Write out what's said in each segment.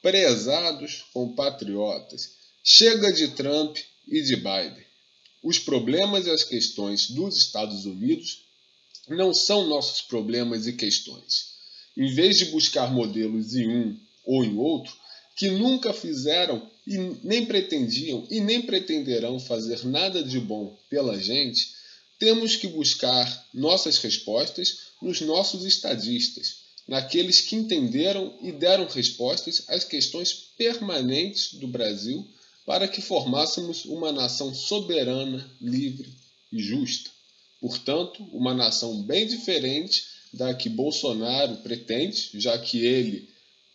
Prezados compatriotas, chega de Trump e de Biden. Os problemas e as questões dos Estados Unidos não são nossos problemas e questões. Em vez de buscar modelos em um ou em outro, que nunca fizeram e nem pretendiam e nem pretenderão fazer nada de bom pela gente, temos que buscar nossas respostas nos nossos estadistas, naqueles que entenderam e deram respostas às questões permanentes do Brasil para que formássemos uma nação soberana, livre e justa. Portanto, uma nação bem diferente da que Bolsonaro pretende, já que ele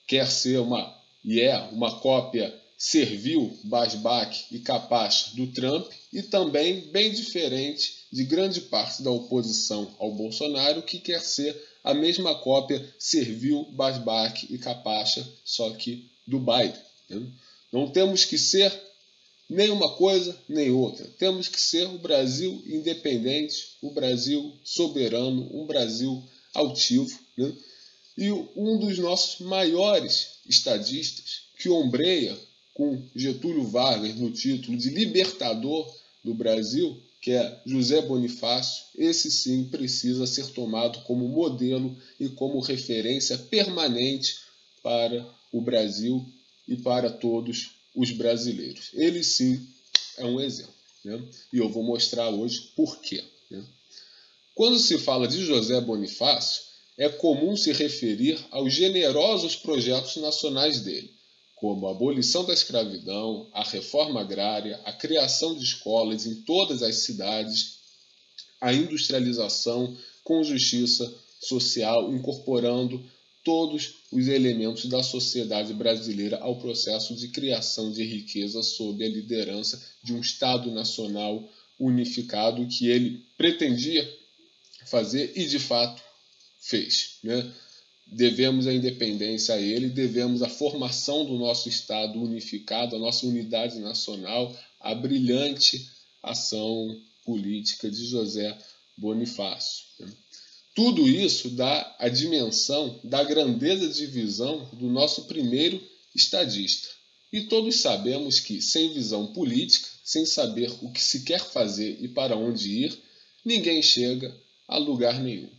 quer ser uma cópia servil, basbaque e capacha do Trump, e também bem diferente de grande parte da oposição ao Bolsonaro, que quer ser a mesma cópia servil, basbaque e capacha, só que do Biden. Não temos que ser nem uma coisa nem outra. Temos que ser o Brasil independente, o Brasil soberano, um Brasil altivo. E um dos nossos maiores estadistas, que ombreia com Getúlio Vargas no título de libertador do Brasil, que é José Bonifácio, esse sim precisa ser tomado como modelo e como referência permanente para o Brasil e para todos os brasileiros. Ele sim é um exemplo. E eu vou mostrar hoje por quê. Quando se fala de José Bonifácio, é comum se referir aos generosos projetos nacionais dele, como a abolição da escravidão, a reforma agrária, a criação de escolas em todas as cidades, a industrialização com justiça social, incorporando todos os elementos da sociedade brasileira ao processo de criação de riqueza sob a liderança de um Estado nacional unificado que ele pretendia fazer e, de fato, fez. Devemos a independência a ele, devemos a formação do nosso Estado unificado, a nossa unidade nacional, a brilhante ação política de José Bonifácio. Tudo isso dá a dimensão da grandeza de visão do nosso primeiro estadista. E todos sabemos que, sem visão política, sem saber o que se quer fazer e para onde ir, ninguém chega a lugar nenhum.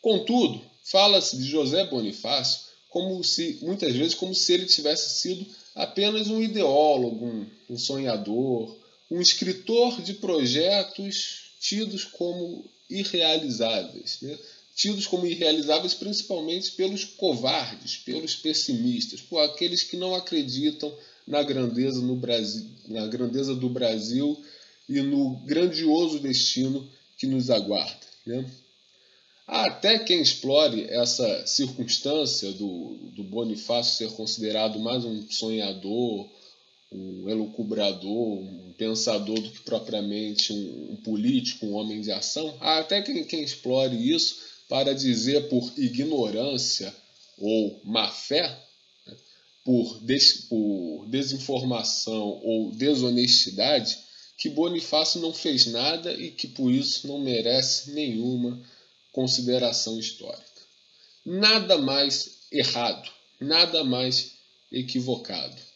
Contudo, fala-se de José Bonifácio muitas vezes como se ele tivesse sido apenas um ideólogo, um sonhador, um escritor de projetos tidos como irrealizáveis, tidos como irrealizáveis principalmente pelos covardes, pelos pessimistas, por aqueles que não acreditam na grandeza do Brasil e no grandioso destino que nos aguarda. Há até quem explore essa circunstância do Bonifácio ser considerado mais um sonhador, um elucubrador, um pensador do que propriamente um político, um homem de ação. Há até quem explore isso para dizer por ignorância ou má fé, por desinformação ou desonestidade, que Bonifácio não fez nada e que por isso não merece nenhuma consideração histórica. Nada mais errado, nada mais equivocado.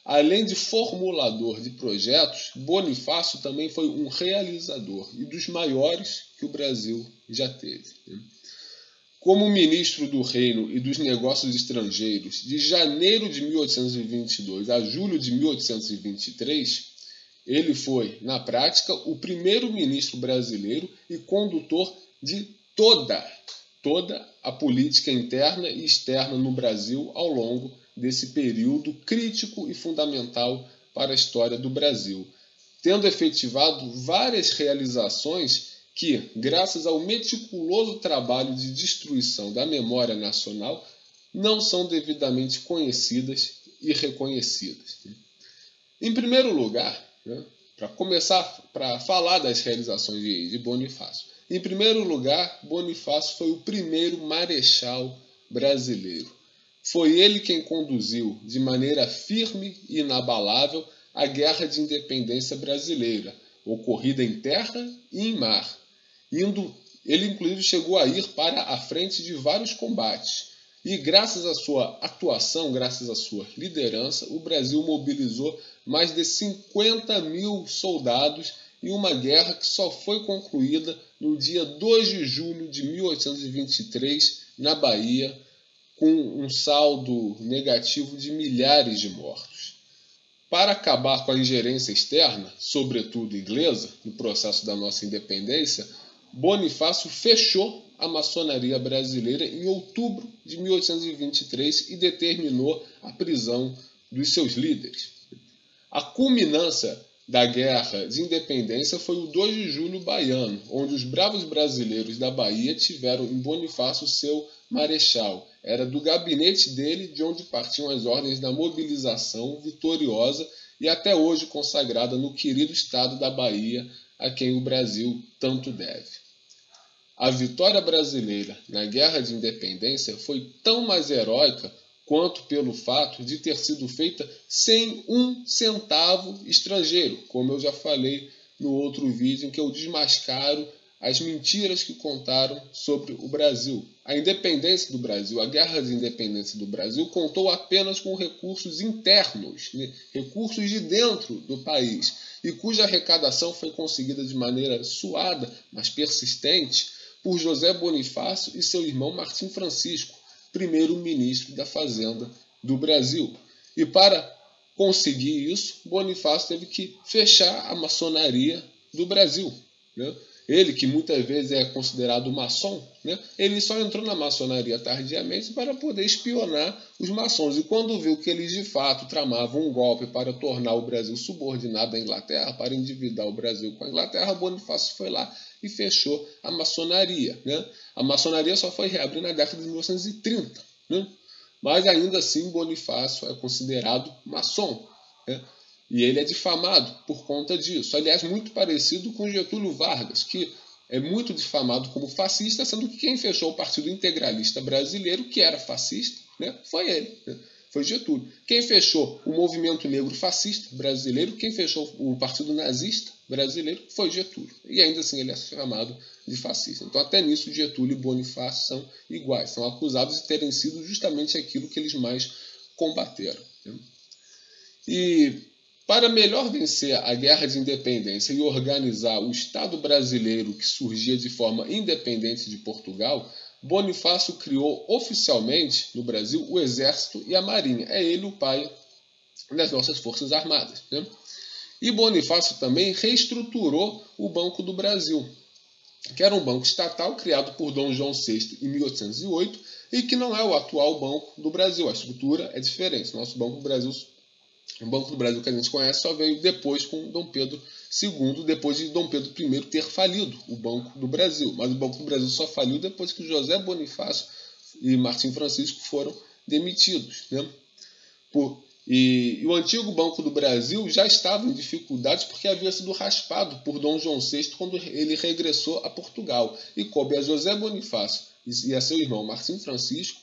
Além de formulador de projetos, Bonifácio também foi um realizador e dos maiores que o Brasil já teve. Como ministro do Reino e dos Negócios Estrangeiros de janeiro de 1822 a julho de 1823, ele foi, na prática, o primeiro ministro brasileiro e condutor de toda a política interna e externa no Brasil ao longo desse período crítico e fundamental para a história do Brasil, tendo efetivado várias realizações que, graças ao meticuloso trabalho de destruição da memória nacional, não são devidamente conhecidas e reconhecidas. Em primeiro lugar, para falar das realizações de Bonifácio, em primeiro lugar, Bonifácio foi o primeiro marechal brasileiro. Foi ele quem conduziu de maneira firme e inabalável a Guerra de Independência Brasileira, ocorrida em terra e em mar. Ele, inclusive, chegou a ir para a frente de vários combates. E graças à sua atuação, graças à sua liderança, o Brasil mobilizou mais de 50 mil soldados em uma guerra que só foi concluída no dia 2 de julho de 1823, na Bahia, com um saldo negativo de milhares de mortos. Para acabar com a ingerência externa, sobretudo inglesa, no processo da nossa independência, Bonifácio fechou a maçonaria brasileira em outubro de 1823 e determinou a prisão dos seus líderes. A culminância da Guerra de Independência foi o 2 de julho baiano, onde os bravos brasileiros da Bahia tiveram em Bonifácio seu marechal. Era do gabinete dele de onde partiam as ordens da mobilização vitoriosa e até hoje consagrada no querido estado da Bahia, a quem o Brasil tanto deve. A vitória brasileira na Guerra de Independência foi tão mais heróica quanto pelo fato de ter sido feita sem um centavo estrangeiro, como eu já falei no outro vídeo em que eu desmascaro as mentiras que contaram sobre o Brasil. A independência do Brasil, a Guerra de Independência do Brasil, contou apenas com recursos internos, recursos de dentro do país, e cuja arrecadação foi conseguida de maneira suada, mas persistente, por José Bonifácio e seu irmão Martim Francisco, primeiro-ministro da Fazenda do Brasil. E para conseguir isso, Bonifácio teve que fechar a maçonaria do Brasil, né? Ele, que muitas vezes é considerado maçom, né? Ele só entrou na maçonaria tardiamente para poder espionar os maçons. E quando viu que eles de fato tramavam um golpe para tornar o Brasil subordinado à Inglaterra, para endividar o Brasil com a Inglaterra, Bonifácio foi lá e fechou a maçonaria, né? A maçonaria só foi reabrir na década de 1930, né? Mas ainda assim Bonifácio é considerado maçom, né? E ele é difamado por conta disso. Aliás, muito parecido com Getúlio Vargas, que é muito difamado como fascista, sendo que quem fechou o Partido Integralista Brasileiro, que era fascista, né, foi ele, né? Foi Getúlio. Quem fechou o movimento negro fascista brasileiro, quem fechou o Partido Nazista brasileiro, foi Getúlio. E ainda assim ele é chamado de fascista. Então até nisso Getúlio e Bonifácio são iguais. São acusados de terem sido justamente aquilo que eles mais combateram, né? E para melhor vencer a Guerra de Independência e organizar o Estado brasileiro que surgia de forma independente de Portugal, Bonifácio criou oficialmente no Brasil o Exército e a Marinha. É ele o pai das nossas Forças Armadas, né? E Bonifácio também reestruturou o Banco do Brasil, que era um banco estatal criado por Dom João VI em 1808 e que não é o atual Banco do Brasil. A estrutura é diferente. Nosso Banco do Brasil, o Banco do Brasil que a gente conhece, só veio depois com Dom Pedro II, depois de Dom Pedro I ter falido o Banco do Brasil. Mas o Banco do Brasil só faliu depois que José Bonifácio e Martim Francisco foram demitidos, né? E o antigo Banco do Brasil já estava em dificuldades porque havia sido raspado por Dom João VI quando ele regressou a Portugal. E coube a José Bonifácio e a seu irmão Martim Francisco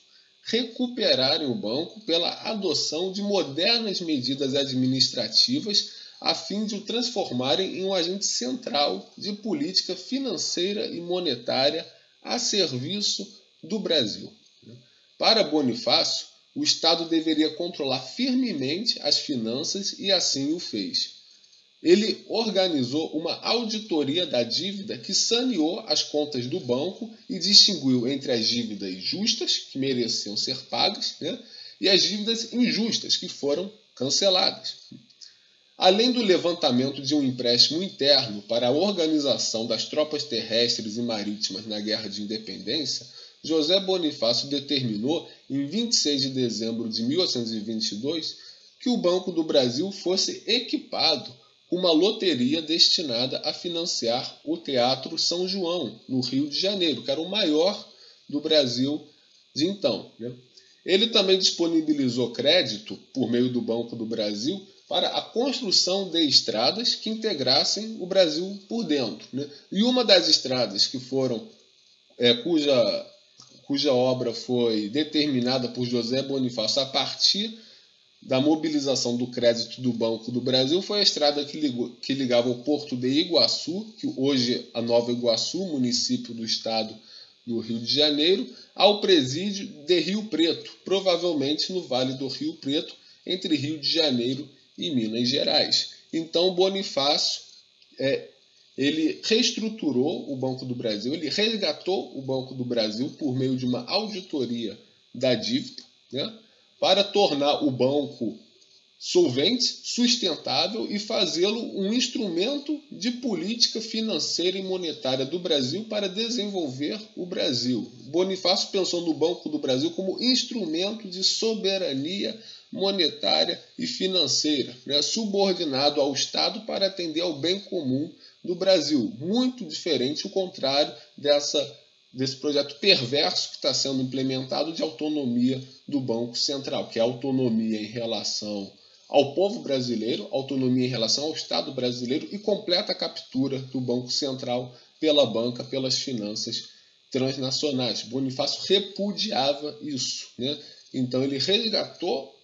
recuperarem o banco pela adoção de modernas medidas administrativas a fim de o transformarem em um agente central de política financeira e monetária a serviço do Brasil. Para Bonifácio, o Estado deveria controlar firmemente as finanças e assim o fez. Ele organizou uma auditoria da dívida que saneou as contas do banco e distinguiu entre as dívidas justas, que mereciam ser pagas, né, e as dívidas injustas, que foram canceladas. Além do levantamento de um empréstimo interno para a organização das tropas terrestres e marítimas na Guerra de Independência, José Bonifácio determinou, em 26 de dezembro de 1822, que o Banco do Brasil fosse equipado com uma loteria destinada a financiar o Teatro São João, no Rio de Janeiro, que era o maior do Brasil de então, né? Ele também disponibilizou crédito, por meio do Banco do Brasil, para a construção de estradas que integrassem o Brasil por dentro, né? E uma das estradas que foram, cuja obra foi determinada por José Bonifácio a partir da mobilização do crédito do Banco do Brasil foi a estrada que ligava o Porto de Iguaçu, que hoje é a Nova Iguaçu, município do estado do Rio de Janeiro, ao presídio de Rio Preto, provavelmente no Vale do Rio Preto, entre Rio de Janeiro e Minas Gerais. Então, Bonifácio ele reestruturou o Banco do Brasil, ele resgatou o Banco do Brasil por meio de uma auditoria da dívida, né, para tornar o banco solvente, sustentável e fazê-lo um instrumento de política financeira e monetária do Brasil para desenvolver o Brasil. Bonifácio pensou no Banco do Brasil como instrumento de soberania monetária e financeira, né, subordinado ao Estado para atender ao bem comum do Brasil. Muito diferente, o contrário desse projeto perverso que está sendo implementado de autonomia do Banco Central, que é autonomia em relação ao povo brasileiro, autonomia em relação ao Estado brasileiro e completa captura do Banco Central pela banca, pelas finanças transnacionais. Bonifácio repudiava isso, né? Então ele resgatou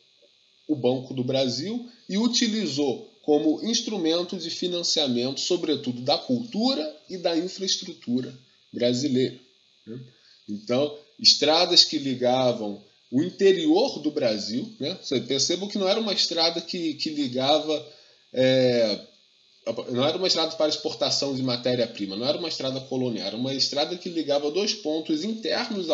o Banco do Brasil e utilizou como instrumento de financiamento, sobretudo da cultura e da infraestrutura brasileira, né? Então, estradas que ligavam o interior do Brasil, né? Você perceba que não era uma estrada que ligava, não era uma estrada para exportação de matéria-prima, não era uma estrada colonial, era uma estrada que ligava dois pontos internos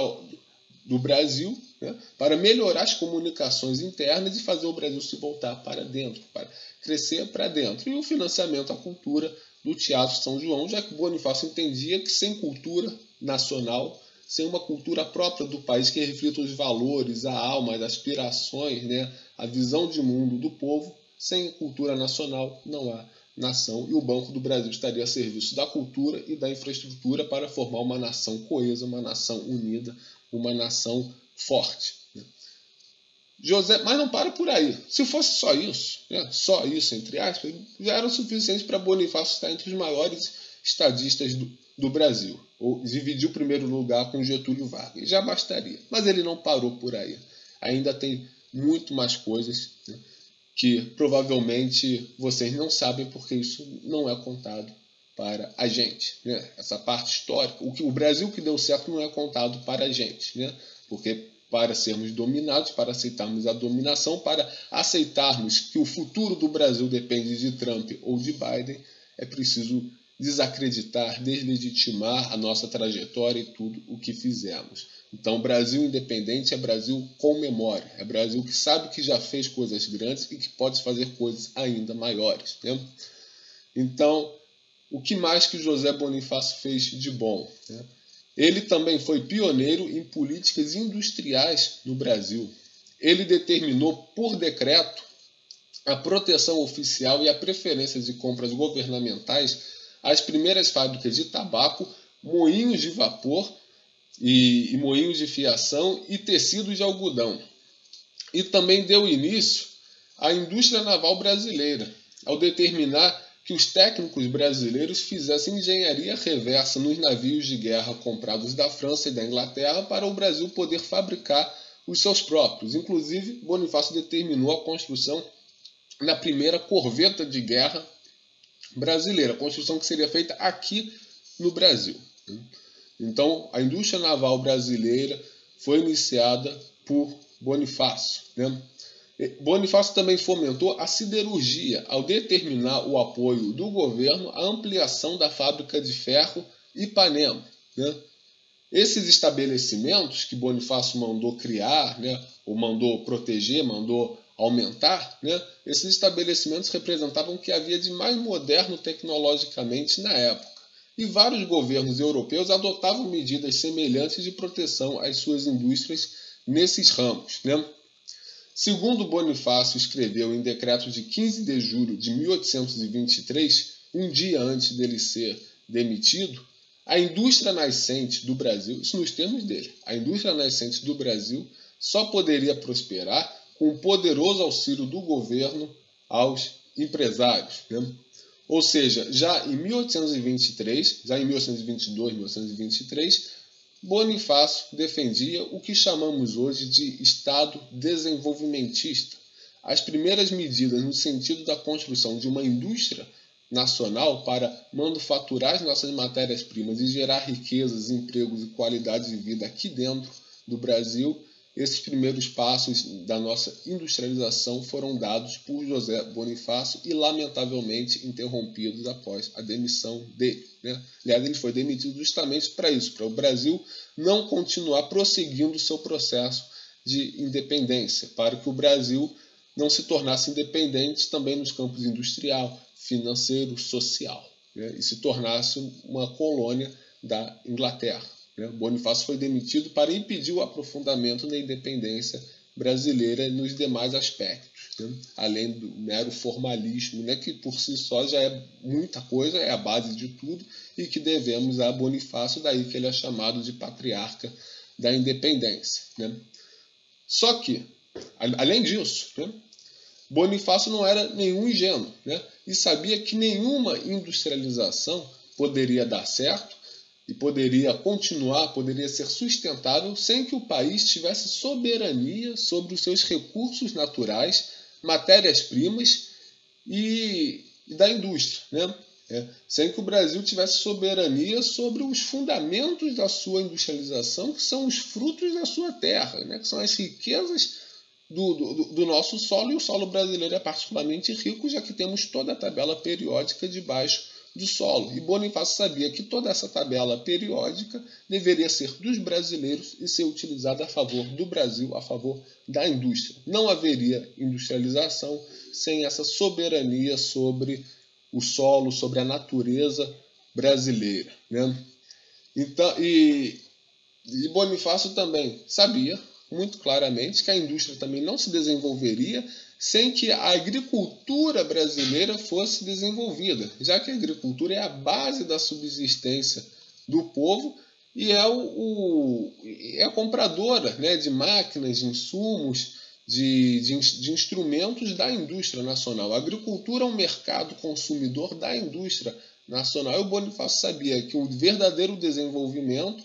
do Brasil, né, para melhorar as comunicações internas e fazer o Brasil se voltar para dentro, para crescer para dentro. E o financiamento à cultura do Teatro São João, já que Bonifácio entendia que sem cultura nacional, sem uma cultura própria do país que reflita os valores, a alma, as aspirações, né, a visão de mundo do povo, sem cultura nacional não há nação, e o Banco do Brasil estaria a serviço da cultura e da infraestrutura para formar uma nação coesa, uma nação unida, uma nação forte. José, mas não para por aí. Se fosse só isso, entre aspas, já era o suficiente para Bonifácio estar entre os maiores estadistas do Brasil, ou dividir o primeiro lugar com Getúlio Vargas. Já bastaria. Mas ele não parou por aí. Ainda tem muito mais coisas, né, que provavelmente vocês não sabem porque isso não é contado para a gente, né? Essa parte histórica, o Brasil que deu certo não é contado para a gente, né? Porque para sermos dominados, para aceitarmos a dominação, para aceitarmos que o futuro do Brasil depende de Trump ou de Biden, é preciso desacreditar, deslegitimar a nossa trajetória e tudo o que fizemos. Então, Brasil independente é Brasil com memória, é Brasil que sabe que já fez coisas grandes e que pode fazer coisas ainda maiores, né? Então, o que mais que José Bonifácio fez de bom, né? Ele também foi pioneiro em políticas industriais no Brasil. Ele determinou por decreto a proteção oficial e a preferência de compras governamentais às primeiras fábricas de tabaco, moinhos de vapor e moinhos de fiação e tecidos de algodão. E também deu início à indústria naval brasileira, ao determinar que os técnicos brasileiros fizessem engenharia reversa nos navios de guerra comprados da França e da Inglaterra para o Brasil poder fabricar os seus próprios. Inclusive, Bonifácio determinou a construção da primeira corveta de guerra brasileira, construção que seria feita aqui no Brasil. Então, a indústria naval brasileira foi iniciada por Bonifácio, né? Bonifácio também fomentou a siderurgia ao determinar o apoio do governo à ampliação da fábrica de ferro Ipanema, né? Esses estabelecimentos que Bonifácio mandou criar, né, ou mandou proteger, mandou aumentar, né, esses estabelecimentos representavam o que havia de mais moderno tecnologicamente na época. E vários governos europeus adotavam medidas semelhantes de proteção às suas indústrias nesses ramos, né? Segundo Bonifácio escreveu em decreto de 15 de julho de 1823, um dia antes dele ser demitido, a indústria nascente do Brasil, isso nos termos dele, a indústria nascente do Brasil só poderia prosperar com o poderoso auxílio do governo aos empresários, né? Ou seja, já em 1823, já em 1822, 1823, Bonifácio defendia o que chamamos hoje de Estado desenvolvimentista. As primeiras medidas no sentido da construção de uma indústria nacional para manufaturar as nossas matérias-primas e gerar riquezas, empregos e qualidade de vida aqui dentro do Brasil, esses primeiros passos da nossa industrialização foram dados por José Bonifácio e, lamentavelmente, interrompidos após a demissão dele, né? Aliás, ele foi demitido justamente para isso, para o Brasil não continuar prosseguindo o seu processo de independência, para que o Brasil não se tornasse independente também nos campos industrial, financeiro, social, né? E se tornasse uma colônia da Inglaterra. Bonifácio foi demitido para impedir o aprofundamento na independência brasileira nos demais aspectos, né? Além do mero formalismo, né? Que por si só já é muita coisa, é a base de tudo, e que devemos a Bonifácio, daí que ele é chamado de patriarca da independência, né? Só que, além disso, né, Bonifácio não era nenhum ingênuo, né? E sabia que nenhuma industrialização poderia dar certo e poderia continuar, poderia ser sustentável sem que o país tivesse soberania sobre os seus recursos naturais, matérias-primas e da indústria, né? Sem que o Brasil tivesse soberania sobre os fundamentos da sua industrialização, que são os frutos da sua terra, né? Que são as riquezas do nosso solo, e o solo brasileiro é particularmente rico, já que temos toda a tabela periódica debaixo do solo. E Bonifácio sabia que toda essa tabela periódica deveria ser dos brasileiros e ser utilizada a favor do Brasil, a favor da indústria. Não haveria industrialização sem essa soberania sobre o solo, sobre a natureza brasileira, né? Então, e Bonifácio também sabia muito claramente que a indústria também não se desenvolveria sem que a agricultura brasileira fosse desenvolvida, já que a agricultura é a base da subsistência do povo e é a compradora, né, de máquinas, de insumos, de instrumentos da indústria nacional. A agricultura é um mercado consumidor da indústria nacional. E o Bonifácio sabia que o verdadeiro desenvolvimento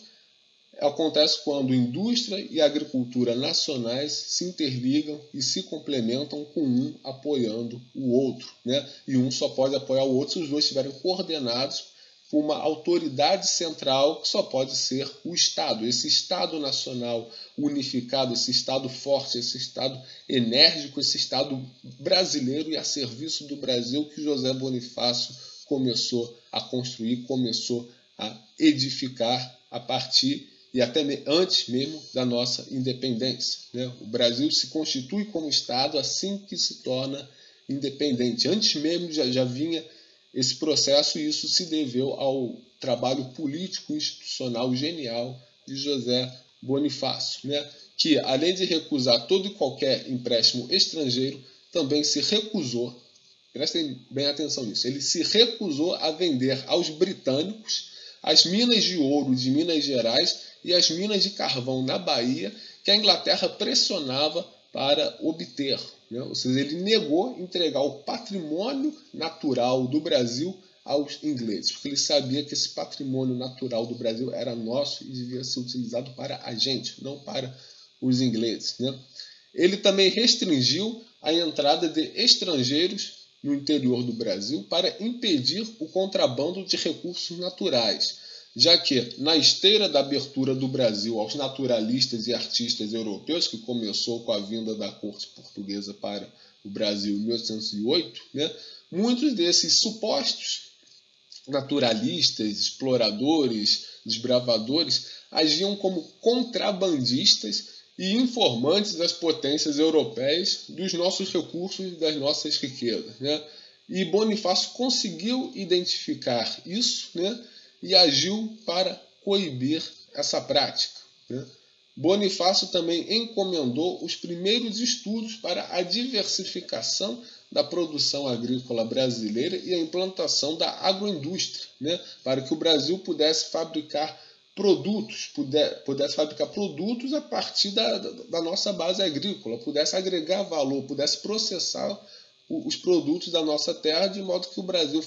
acontece quando indústria e agricultura nacionais se interligam e se complementam, com um apoiando o outro, né? E um só pode apoiar o outro se os dois estiverem coordenados por uma autoridade central, que só pode ser o Estado. Esse Estado nacional unificado, esse Estado forte, esse Estado enérgico, esse Estado brasileiro e a serviço do Brasil, que José Bonifácio começou a construir, começou a edificar a partir e até antes mesmo da nossa independência, né? O Brasil se constitui como Estado assim que se torna independente. Antes mesmo já vinha esse processo, e isso se deveu ao trabalho político institucional genial de José Bonifácio, né? Que, além de recusar todo e qualquer empréstimo estrangeiro, também se recusou, prestem bem atenção nisso, ele se recusou a vender aos britânicos as minas de ouro de Minas Gerais e as minas de carvão na Bahia, que a Inglaterra pressionava para obter, né? Ou seja, ele negou entregar o patrimônio natural do Brasil aos ingleses, porque ele sabia que esse patrimônio natural do Brasil era nosso e devia ser utilizado para a gente, não para os ingleses, né? Ele também restringiu a entrada de estrangeiros no interior do Brasil para impedir o contrabando de recursos naturais, já que, na esteira da abertura do Brasil aos naturalistas e artistas europeus, que começou com a vinda da corte portuguesa para o Brasil em 1808, né, muitos desses supostos naturalistas, exploradores, desbravadores, agiam como contrabandistas e informantes das potências europeias dos nossos recursos e das nossas riquezas, né? E Bonifácio conseguiu identificar isso, né, e agiu para coibir essa prática, né? Bonifácio também encomendou os primeiros estudos para a diversificação da produção agrícola brasileira e a implantação da agroindústria, né, para que o Brasil pudesse fabricar produtos, pudesse fabricar produtos a partir da nossa base agrícola, pudesse agregar valor, pudesse processar os produtos da nossa terra, de modo que o Brasil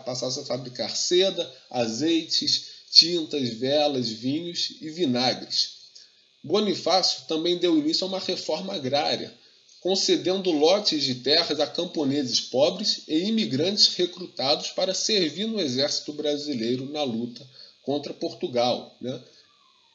passasse a fabricar seda, azeites, tintas, velas, vinhos e vinagres. Bonifácio também deu início a uma reforma agrária, concedendo lotes de terras a camponeses pobres e imigrantes recrutados para servir no exército brasileiro na luta contra Portugal, né?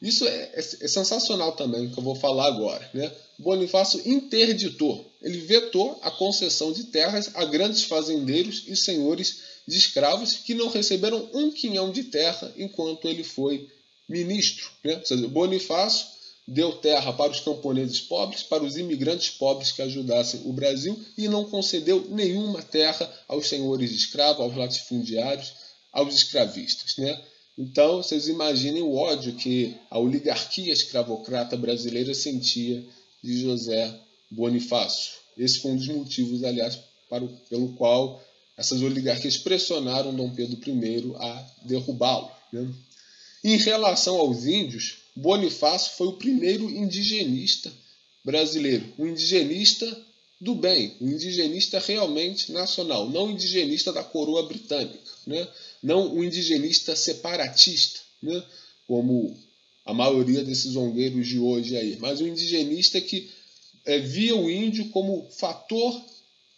Isso é sensacional também, que eu vou falar agora, né? Bonifácio interditou, ele vetou a concessão de terras a grandes fazendeiros e senhores de escravos que não receberam um quinhão de terra enquanto ele foi ministro, né? Ou seja, Bonifácio deu terra para os camponeses pobres, para os imigrantes pobres que ajudassem o Brasil e não concedeu nenhuma terra aos senhores de escravos, aos latifundiários, aos escravistas, né? Então, vocês imaginem o ódio que a oligarquia escravocrata brasileira sentia de José Bonifácio. Esse foi um dos motivos, aliás, pelo qual essas oligarquias pressionaram Dom Pedro I a derrubá-lo, né? Em relação aos índios, Bonifácio foi o primeiro indigenista brasileiro, um indigenista do bem, um indigenista realmente nacional, não indigenista da coroa britânica, né? Não um indigenista separatista, né? Como a maioria desses zongueiros de hoje aí, mas um indigenista que via o índio como fator,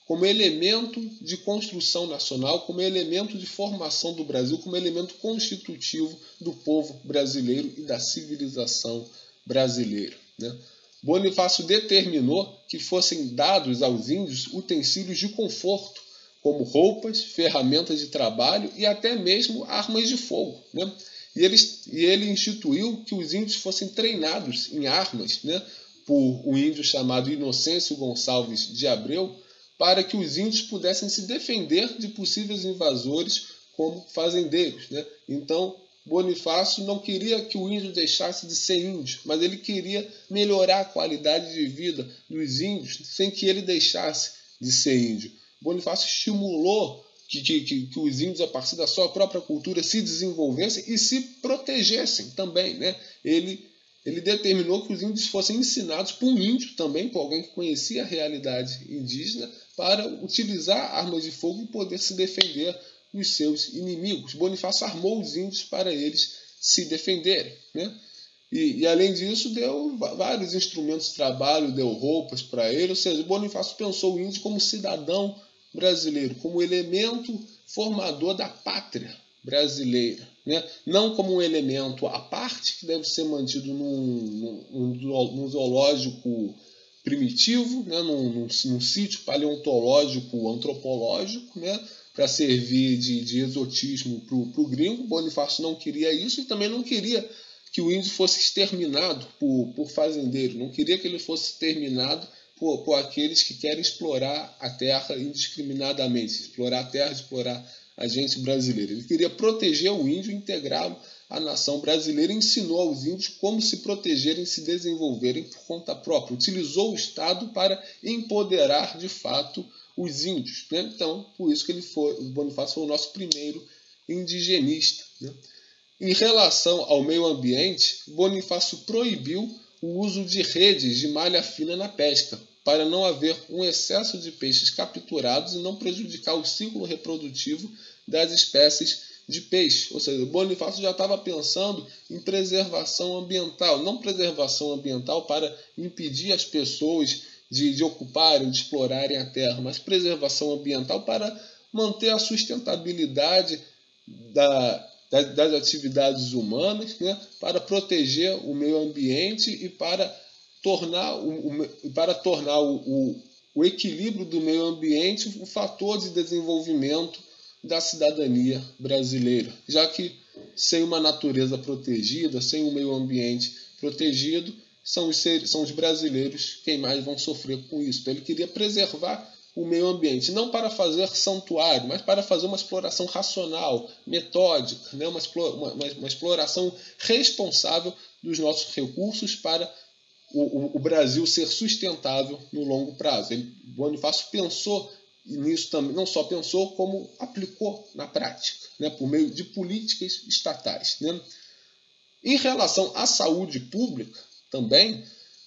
como elemento de construção nacional, como elemento de formação do Brasil, como elemento constitutivo do povo brasileiro e da civilização brasileira, né? Bonifácio determinou que fossem dados aos índios utensílios de conforto, como roupas, ferramentas de trabalho e até mesmo armas de fogo, né? E ele instituiu que os índios fossem treinados em armas, né, por um índio chamado Inocêncio Gonçalves de Abreu, para que os índios pudessem se defender de possíveis invasores como fazendeiros, né? Então, Bonifácio não queria que o índio deixasse de ser índio, mas ele queria melhorar a qualidade de vida dos índios sem que ele deixasse de ser índio. Bonifácio estimulou que os índios, a partir da sua própria cultura, se desenvolvessem e se protegessem também, né? Ele determinou que os índios fossem ensinados por um índio também, por alguém que conhecia a realidade indígena, para utilizar armas de fogo e poder se defender dos seus inimigos. Bonifácio armou os índios para eles se defenderem, né? E além disso, deu vários instrumentos de trabalho, deu roupas para ele, ou seja, Bonifácio pensou o índio como cidadão brasileiro, como elemento formador da pátria brasileira, né? Não como um elemento à parte que deve ser mantido num zoológico primitivo, né? num sítio paleontológico, antropológico, né? Para servir de exotismo para o gringo. Bonifácio não queria isso e também não queria que o índio fosse exterminado por fazendeiro, não queria que ele fosse exterminado por aqueles que querem explorar a terra indiscriminadamente, explorar a terra, explorar a gente brasileira. Ele queria proteger o índio, integrá-lo à nação brasileira e ensinou aos índios como se protegerem e se desenvolverem por conta própria. Utilizou o Estado para empoderar, de fato, os índios, né? Então, por isso que o Bonifácio foi o nosso primeiro indigenista, né? Em relação ao meio ambiente, Bonifácio proibiu o uso de redes de malha fina na pesca, para não haver um excesso de peixes capturados e não prejudicar o ciclo reprodutivo das espécies de peixe. Ou seja, Bonifácio já estava pensando em preservação ambiental, não preservação ambiental para impedir as pessoas de ocuparem, de explorarem a terra, mas preservação ambiental para manter a sustentabilidade das atividades humanas, né, para proteger o meio ambiente e para tornar o equilíbrio do meio ambiente um fator de desenvolvimento da cidadania brasileira, já que sem uma natureza protegida, sem um meio ambiente protegido, são os brasileiros quem mais vão sofrer com isso. Então, ele queria preservar o meio ambiente, não para fazer santuário, mas para fazer uma exploração racional, metódica, né? uma exploração responsável dos nossos recursos para o Brasil ser sustentável no longo prazo. Bonifácio pensou nisso também, não só pensou, como aplicou na prática, né? Por meio de políticas estatais, né? Em relação à saúde pública, também,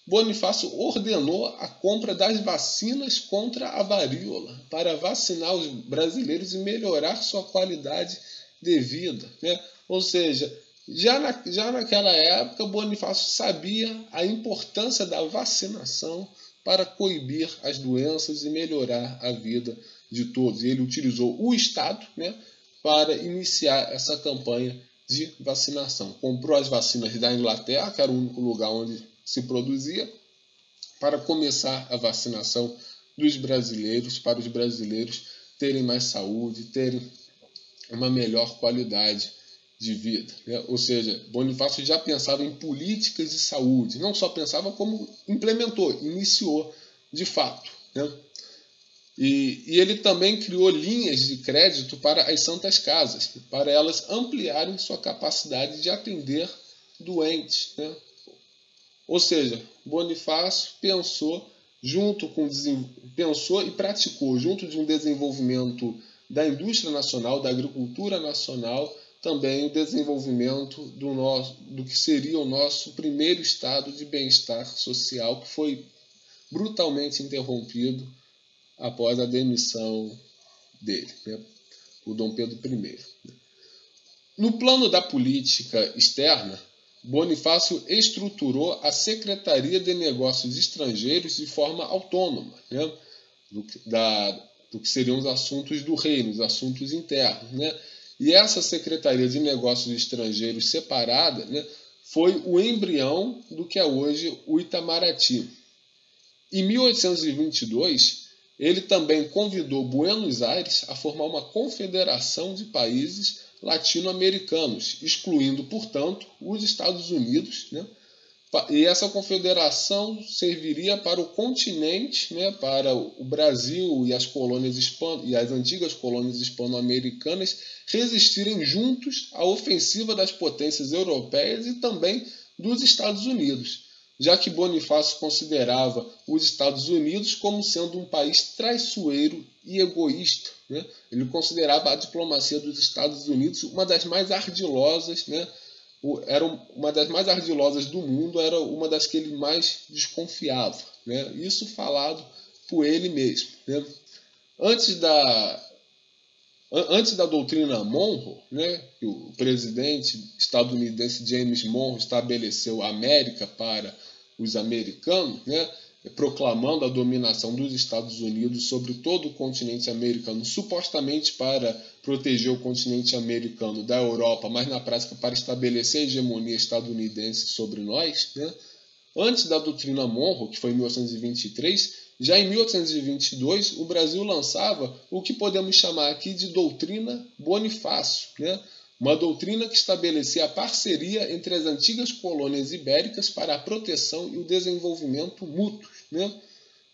Bonifácio ordenou a compra das vacinas contra a varíola para vacinar os brasileiros e melhorar sua qualidade de vida, né? Ou seja, já naquela época, Bonifácio sabia a importância da vacinação para coibir as doenças e melhorar a vida de todos. Ele utilizou o Estado, né, para iniciar essa campanha de vacinação. Comprou as vacinas da Inglaterra, que era o único lugar onde se produzia, para começar a vacinação dos brasileiros, para os brasileiros terem mais saúde, terem uma melhor qualidade de vida, né? Ou seja, Bonifácio já pensava em políticas de saúde, não só pensava como implementou, iniciou de fato, né? E ele também criou linhas de crédito para as santas casas, para elas ampliarem sua capacidade de atender doentes, né? Ou seja, Bonifácio pensou e praticou, junto de um desenvolvimento da indústria nacional, da agricultura nacional, também o desenvolvimento do que seria o nosso primeiro estado de bem-estar social, que foi brutalmente interrompido após a demissão dele, né, o Dom Pedro I. No plano da política externa, Bonifácio estruturou a Secretaria de Negócios Estrangeiros de forma autônoma, né, do que seriam os assuntos do reino, os assuntos internos, né? E essa Secretaria de Negócios Estrangeiros separada, né, foi o embrião do que é hoje o Itamaraty. Em 1822, ele também convidou Buenos Aires a formar uma confederação de países latino-americanos, excluindo, portanto, os Estados Unidos, né? E essa confederação serviria para o continente, né, para o Brasil e as colônias e as antigas colônias hispano-americanas resistirem juntos à ofensiva das potências europeias e também dos Estados Unidos, já que Bonifácio considerava os Estados Unidos como sendo um país traiçoeiro e egoísta, né? Ele considerava a diplomacia dos Estados Unidos uma das mais ardilosas, né? Era uma das mais ardilosas do mundo, era uma das que ele mais desconfiava, né? Isso falado por ele mesmo, né? Antes da doutrina Monroe, né, que o presidente estadunidense James Monroe estabeleceu a América para os americanos, né, proclamando a dominação dos Estados Unidos sobre todo o continente americano, supostamente para proteger o continente americano da Europa, mas na prática para estabelecer a hegemonia estadunidense sobre nós, né? Antes da doutrina Monroe, que foi em 1823, já em 1822 o Brasil lançava o que podemos chamar aqui de doutrina Bonifácio, né? Uma doutrina que estabelecia a parceria entre as antigas colônias ibéricas para a proteção e o desenvolvimento mútuos, né?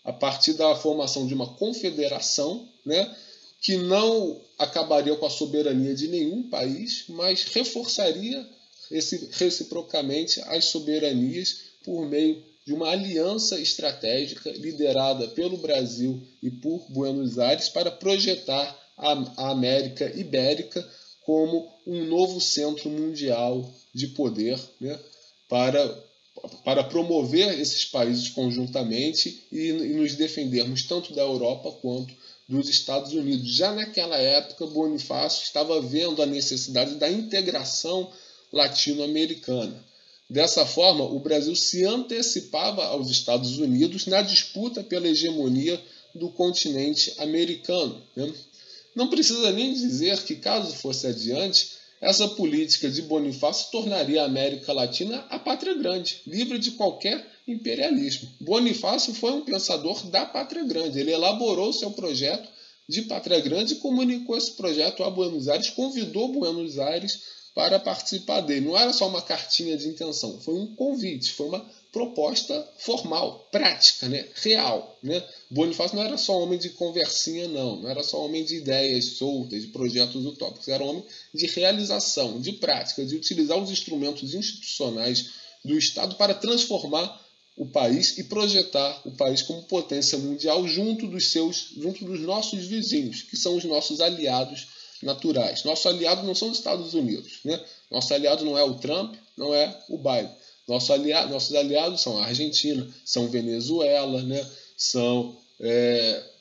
A partir da formação de uma confederação, né, que não acabaria com a soberania de nenhum país, mas reforçaria reciprocamente as soberanias por meio de uma aliança estratégica liderada pelo Brasil e por Buenos Aires para projetar a América Ibérica como um novo centro mundial de poder, né, para promover esses países conjuntamente e nos defendermos tanto da Europa quanto dos Estados Unidos. Já naquela época, Bonifácio estava vendo a necessidade da integração latino-americana. Dessa forma, o Brasil se antecipava aos Estados Unidos na disputa pela hegemonia do continente americano, né? Não precisa nem dizer que, caso fosse adiante, essa política de Bonifácio tornaria a América Latina a pátria grande, livre de qualquer imperialismo. Bonifácio foi um pensador da pátria grande. Ele elaborou seu projeto de pátria grande e comunicou esse projeto a Buenos Aires, convidou Buenos Aires para participar dele. Não era só uma cartinha de intenção, foi um convite, foi uma proposta formal, prática, né? Real, né? Bonifácio não era só homem de conversinha, não era só homem de ideias soltas, de projetos utópicos, era homem de realização, de prática, de utilizar os instrumentos institucionais do Estado para transformar o país e projetar o país como potência mundial junto dos nossos vizinhos, que são os nossos aliados naturais. Nosso aliado não são os Estados Unidos, né? Nosso aliado não é o Trump, não é o Biden. Nossos aliados são a Argentina, são Venezuela, né? São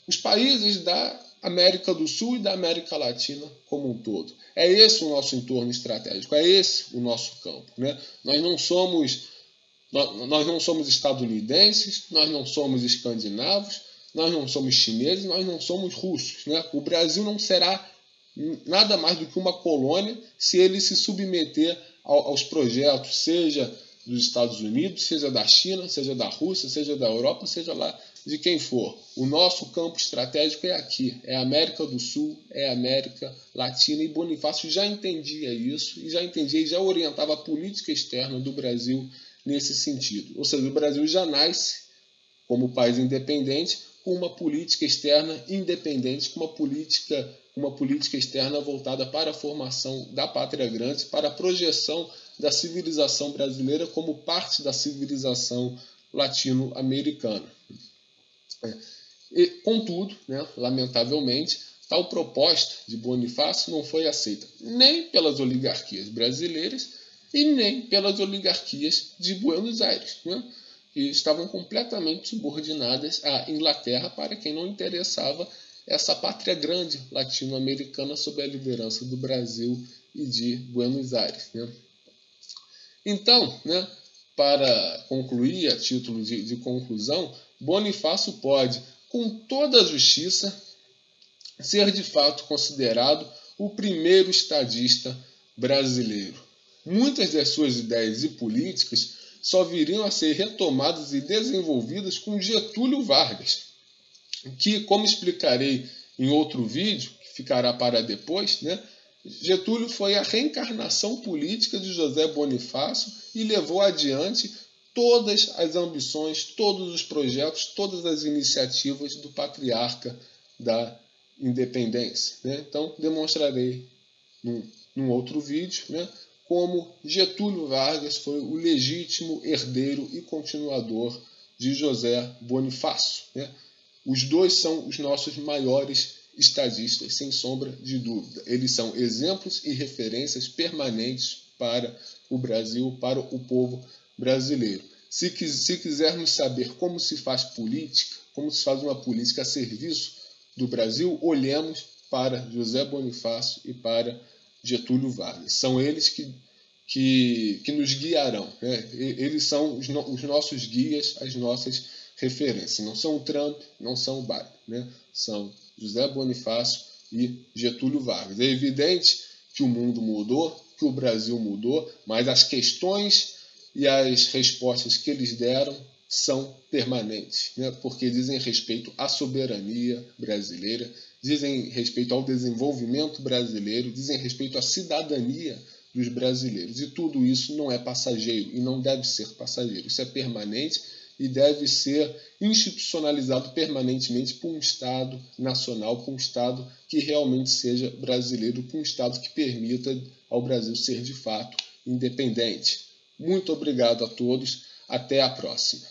os países da América do Sul e da América Latina como um todo. É esse o nosso entorno estratégico, é esse o nosso campo, né? Nós não somos estadunidenses, nós não somos escandinavos, nós não somos chineses, nós não somos russos, né? O Brasil não será nada mais do que uma colônia se ele se submeter aos projetos, seja dos Estados Unidos, seja da China, seja da Rússia, seja da Europa, seja lá de quem for. O nosso campo estratégico é aqui, é a América do Sul, é a América Latina, e Bonifácio já entendia isso, e já orientava a política externa do Brasil nesse sentido. Ou seja, o Brasil já nasce como país independente, com uma política externa independente, com uma política externa voltada para a formação da pátria grande, para a projeção da civilização brasileira como parte da civilização latino-americana. Contudo, lamentavelmente, tal proposta de Bonifácio não foi aceita nem pelas oligarquias brasileiras e nem pelas oligarquias de Buenos Aires, que estavam completamente subordinadas à Inglaterra, para quem não interessava essa pátria grande latino-americana sob a liderança do Brasil e de Buenos Aires. Então, para concluir, a título de conclusão, Bonifácio pode, com toda a justiça, ser de fato considerado o primeiro estadista brasileiro. Muitas das suas ideias e políticas só viriam a ser retomadas e desenvolvidas com Getúlio Vargas, que, como explicarei em outro vídeo, que ficará para depois, Getúlio foi a reencarnação política de José Bonifácio e levou adiante todas as ambições, todos os projetos, todas as iniciativas do patriarca da independência. Então, demonstrarei num outro vídeo como Getúlio Vargas foi o legítimo herdeiro e continuador de José Bonifácio. Os dois são os nossos maiores estadistas, sem sombra de dúvida. Eles são exemplos e referências permanentes para o Brasil, para o povo brasileiro. Se quisermos saber como se faz política, como se faz uma política a serviço do Brasil, olhemos para José Bonifácio e para Getúlio Vargas. São eles que nos guiarão. Eles são os nossos guias, as nossas referências. Não são o Trump, não são o Biden. São José Bonifácio e Getúlio Vargas. É evidente que o mundo mudou, que o Brasil mudou, mas as questões e as respostas que eles deram são permanentes, porque dizem respeito à soberania brasileira, dizem respeito ao desenvolvimento brasileiro, dizem respeito à cidadania dos brasileiros. E tudo isso não é passageiro e não deve ser passageiro. Isso é permanente e deve ser institucionalizado permanentemente por um Estado nacional, por um Estado que realmente seja brasileiro, por um Estado que permita ao Brasil ser de fato independente. Muito obrigado a todos. Até a próxima.